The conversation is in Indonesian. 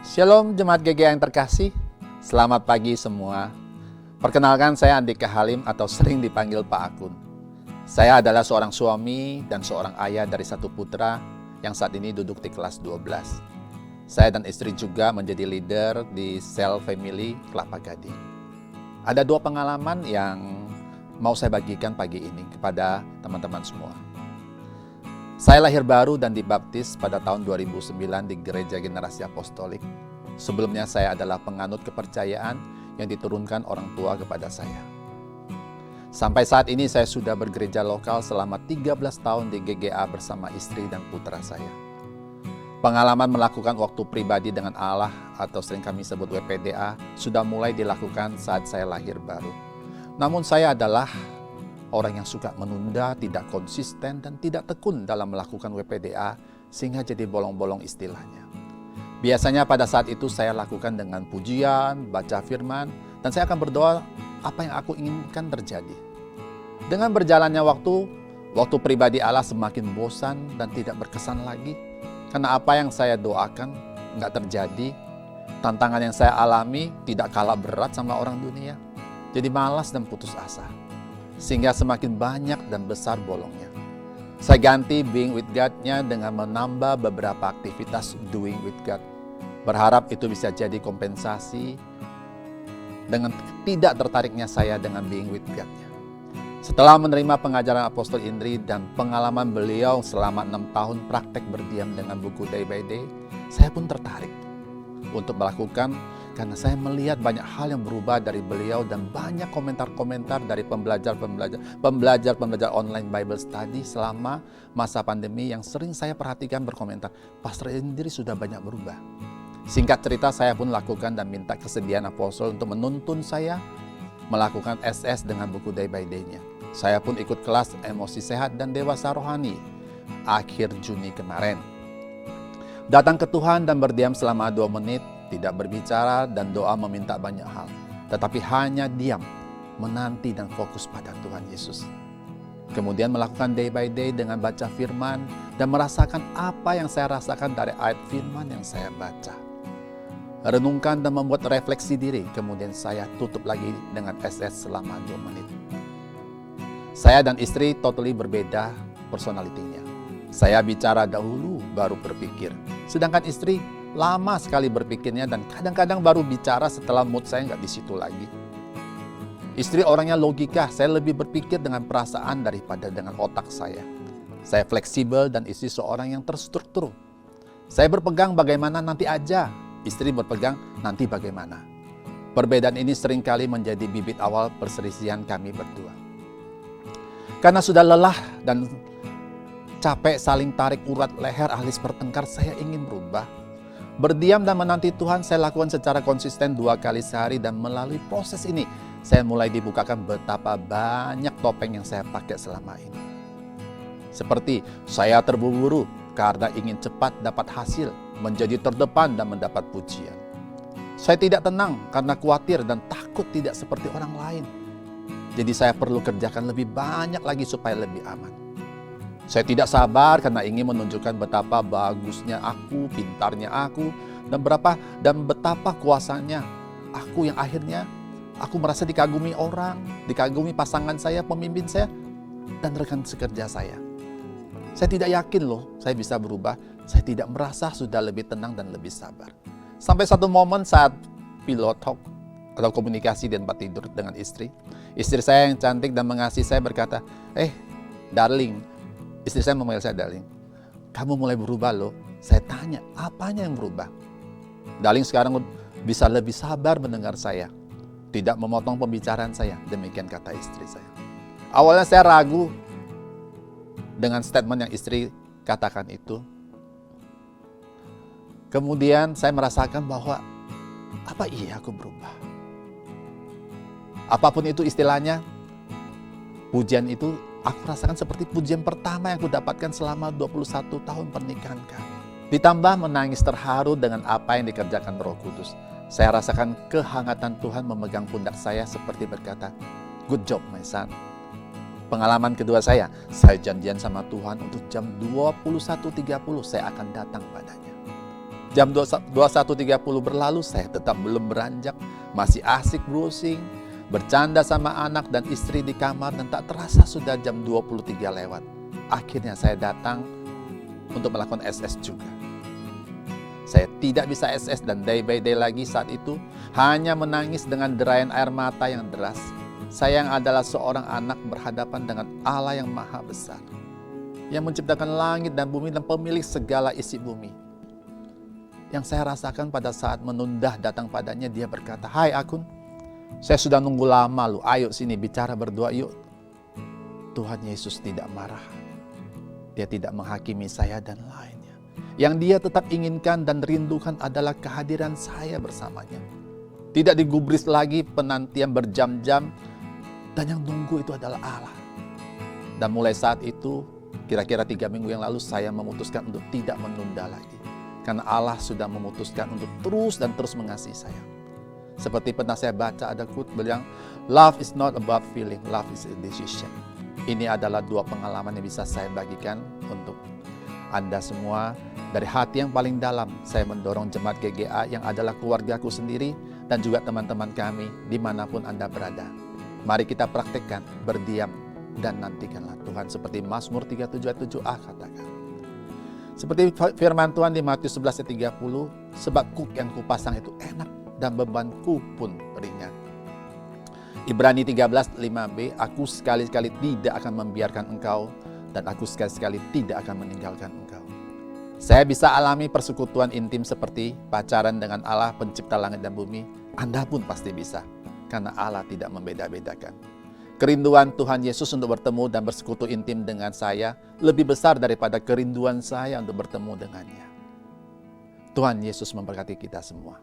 Shalom Jemaat GGA yang terkasih, selamat pagi semua. Perkenalkan, saya Andika Halim atau sering dipanggil Pak Akun. Saya adalah seorang suami dan seorang ayah dari satu putra yang saat ini duduk di kelas 12. Saya dan istri juga menjadi leader di Sel Family Kelapa Gading. Ada dua pengalaman yang mau saya bagikan pagi ini kepada teman-teman semua. Saya lahir baru dan dibaptis pada tahun 2009 di Gereja Generasi Apostolik. Sebelumnya saya adalah penganut kepercayaan yang diturunkan orang tua kepada saya. Sampai saat ini saya sudah bergereja lokal selama 13 tahun di GGA bersama istri dan putra saya. Pengalaman melakukan waktu pribadi dengan Allah atau sering kami sebut WPDA sudah mulai dilakukan saat saya lahir baru. Namun saya adalah orang yang suka menunda, tidak konsisten, dan tidak tekun dalam melakukan WPDA sehingga jadi bolong-bolong istilahnya. Biasanya pada saat itu saya lakukan dengan pujian, baca firman, dan saya akan berdoa apa yang aku inginkan terjadi. Dengan berjalannya waktu pribadi Allah semakin bosan dan tidak berkesan lagi. Karena apa yang saya doakan nggak terjadi, tantangan yang saya alami tidak kalah berat sama orang dunia. Jadi malas dan putus asa. Sehingga semakin banyak dan besar bolongnya. Saya ganti being with God-nya dengan menambah beberapa aktivitas doing with God. Berharap itu bisa jadi kompensasi dengan tidak tertariknya saya dengan being with God-nya. Setelah menerima pengajaran Apostol Indri dan pengalaman beliau selama 6 tahun praktek berdiam dengan buku Day by Day, saya pun tertarik untuk melakukan karena saya melihat banyak hal yang berubah dari beliau dan banyak komentar-komentar dari pembelajar online Bible Study selama masa pandemi yang sering saya perhatikan berkomentar, Pastor Indri sudah banyak berubah. Singkat cerita, saya pun lakukan dan minta kesediaan apostol untuk menuntun saya melakukan SS dengan buku Day by Day-nya. Saya pun ikut kelas emosi sehat dan dewasa rohani akhir Juni kemarin. Datang ke Tuhan dan berdiam selama 2 menit, tidak berbicara dan doa meminta banyak hal. Tetapi hanya diam, menanti dan fokus pada Tuhan Yesus. Kemudian melakukan day by day dengan baca firman dan merasakan apa yang saya rasakan dari ayat firman yang saya baca. Renungkan dan membuat refleksi diri, kemudian saya tutup lagi dengan SS selama 2 menit. Saya dan istri totally berbeda personalitinya. Saya bicara dahulu baru berpikir. Sedangkan istri lama sekali berpikirnya dan kadang-kadang baru bicara setelah mood saya nggak di situ lagi. Istri orangnya logika, saya lebih berpikir dengan perasaan daripada dengan otak saya. Saya fleksibel dan istri seorang yang terstruktur. Saya berpegang bagaimana nanti aja, istri berpegang nanti bagaimana. Perbedaan ini seringkali menjadi bibit awal perselisihan kami berdua. Karena sudah lelah dan capek saling tarik urat leher alis bertengkar, saya ingin berubah. Berdiam dan menanti Tuhan saya lakukan secara konsisten 2 kali sehari dan melalui proses ini saya mulai dibukakan betapa banyak topeng yang saya pakai selama ini. Seperti saya terburu-buru karena ingin cepat dapat hasil, menjadi terdepan dan mendapat pujian. Saya tidak tenang karena khawatir dan takut tidak seperti orang lain. Jadi saya perlu kerjakan lebih banyak lagi supaya lebih aman. Saya tidak sabar karena ingin menunjukkan betapa bagusnya aku, pintarnya aku, dan betapa kuasanya aku yang akhirnya aku merasa dikagumi orang, dikagumi pasangan saya, pemimpin saya, dan rekan sekerja saya. Saya tidak yakin loh saya bisa berubah, saya tidak merasa sudah lebih tenang dan lebih sabar. Sampai satu momen saat pilot talk atau komunikasi di tempat tidur dengan istri saya yang cantik dan mengasihi saya berkata, darling, istri saya memanggil saya darling, kamu mulai berubah loh. Saya tanya, apanya yang berubah? Darling sekarang bisa lebih sabar mendengar saya, tidak memotong pembicaraan saya. Demikian kata istri saya. Awalnya saya ragu dengan statement yang istri katakan itu. Kemudian saya merasakan bahwa, apa iya aku berubah? Apapun itu istilahnya, pujian itu aku rasakan seperti pujian pertama yang aku dapatkan selama 21 tahun pernikahan kami. Ditambah menangis terharu dengan apa yang dikerjakan Roh Kudus. Saya rasakan kehangatan Tuhan memegang pundak saya seperti berkata, good job my son. Pengalaman kedua saya janjian sama Tuhan untuk jam 21.30 saya akan datang padanya. Jam 21.30 berlalu, saya tetap belum beranjak, masih asik browsing, bercanda sama anak dan istri di kamar, dan tak terasa sudah jam 23 lewat. Akhirnya saya datang untuk melakukan SS juga. Saya tidak bisa SS dan day by day lagi saat itu, hanya menangis dengan derayan air mata yang deras. Saya yang adalah seorang anak berhadapan dengan Allah yang maha besar, yang menciptakan langit dan bumi dan pemilik segala isi bumi. Yang saya rasakan pada saat menunda datang padanya, dia berkata, "Hai Akun, saya sudah nunggu lama lu, ayo sini bicara berdua yuk." Tuhan Yesus tidak marah. Dia tidak menghakimi saya dan lainnya. Yang dia tetap inginkan dan rindukan adalah kehadiran saya bersamanya. Tidak digubris lagi penantian berjam-jam, dan yang nunggu itu adalah Allah. Dan mulai saat itu, kira-kira 3 minggu yang lalu, saya memutuskan untuk tidak menunda lagi. Karena Allah sudah memutuskan untuk terus dan terus mengasihi saya. Seperti pernah saya baca ada quote bilang, "Love is not about feeling, love is a decision." Ini adalah 2 pengalaman yang bisa saya bagikan untuk Anda semua. Dari hati yang paling dalam, saya mendorong jemaat GGA yang adalah keluargaku sendiri dan juga teman-teman kami dimanapun Anda berada. Mari kita praktekkan, berdiam dan nantikanlah Tuhan. Seperti Mazmur 37:7a katakan. Seperti firman Tuhan di Matius 11:30, sebab kuk yang kupasang itu enak dan bebanku pun ringan. Ibrani 13:5b, aku sekali-kali tidak akan membiarkan engkau dan aku sekali-kali tidak akan meninggalkan engkau. Saya bisa alami persekutuan intim seperti pacaran dengan Allah pencipta langit dan bumi. Anda pun pasti bisa, karena Allah tidak membeda-bedakan. Kerinduan Tuhan Yesus untuk bertemu dan bersekutu intim dengan saya lebih besar daripada kerinduan saya untuk bertemu dengannya. Tuhan Yesus memberkati kita semua.